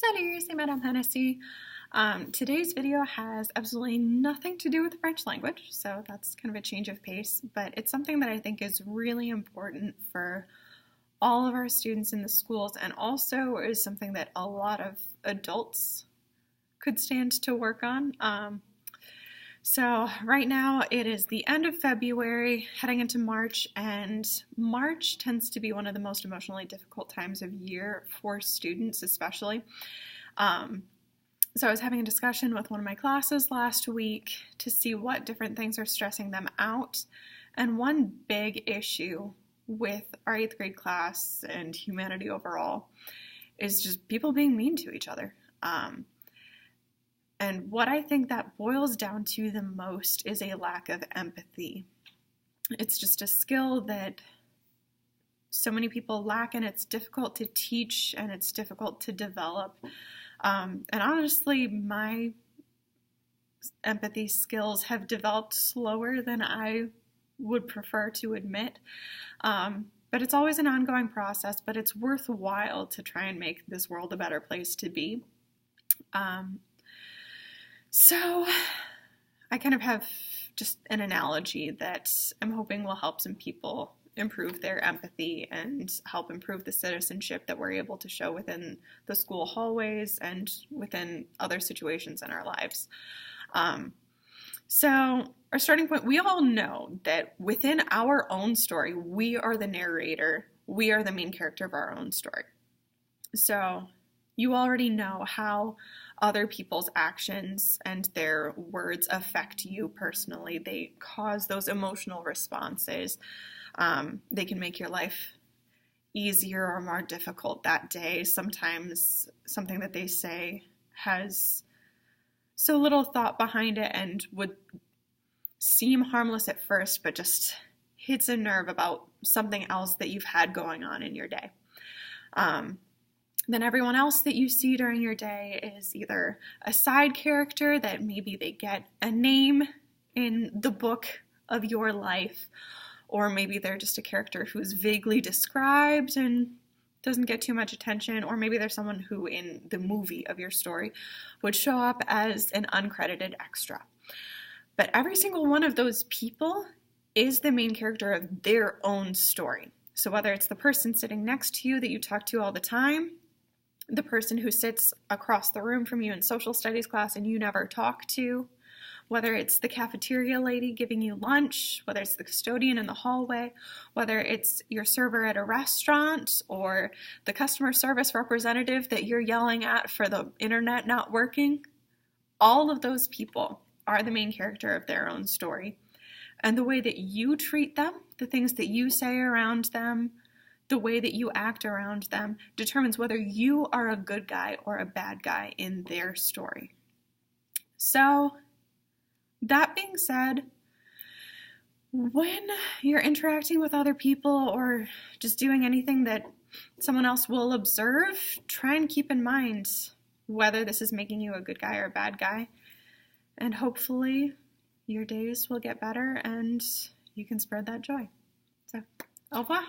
Salut, c'est Madame Hennessy. Today's video has absolutely nothing to do with the French language, so that's kind of a change of pace, but it's something that I think is really important for all of our students in the schools, and also is something that a lot of adults could stand to work on. So right now it is the end of February, heading into March, and March tends to be one of the most emotionally difficult times of year for students especially. So I was having a discussion with one of my classes last week to see what different things are stressing them out, and one big issue with our 8th grade class and humanity overall is just people being mean to each other. And what I think that boils down to the most is a lack of empathy. It's just a skill that so many people lack, and it's difficult to teach and it's difficult to develop. And honestly, my empathy skills have developed slower than I would prefer to admit. But it's always an ongoing process, but it's worthwhile to try and make this world a better place to be. So I kind of have just an analogy that I'm hoping will help some people improve their empathy and help improve the citizenship that we're able to show within the school hallways and within other situations in our lives. So our starting point, we all know that within our own story, we are the narrator. We are the main character of our own story. So you already know how other people's actions and their words affect you personally. They cause those emotional responses. They can make your life easier or more difficult that day. Sometimes something that they say has so little thought behind it and would seem harmless at first, but just hits a nerve about something else that you've had going on in your day. Then everyone else that you see during your day is either a side character that maybe they get a name in the book of your life, or maybe they're just a character who's vaguely described and doesn't get too much attention, or maybe there's someone who in the movie of your story would show up as an uncredited extra. But every single one of those people is the main character of their own story. So whether it's the person sitting next to you that you talk to all the time, the person who sits across the room from you in social studies class and you never talk to, whether it's the cafeteria lady giving you lunch, whether it's the custodian in the hallway, whether it's your server at a restaurant or the customer service representative that you're yelling at for the internet not working, all of those people are the main character of their own story. And the way that you treat them, the things that you say around them, the way that you act around them determines whether you are a good guy or a bad guy in their story. So, that being said, when you're interacting with other people or just doing anything that someone else will observe, try and keep in mind whether this is making you a good guy or a bad guy. And hopefully your days will get better and you can spread that joy. So, au revoir.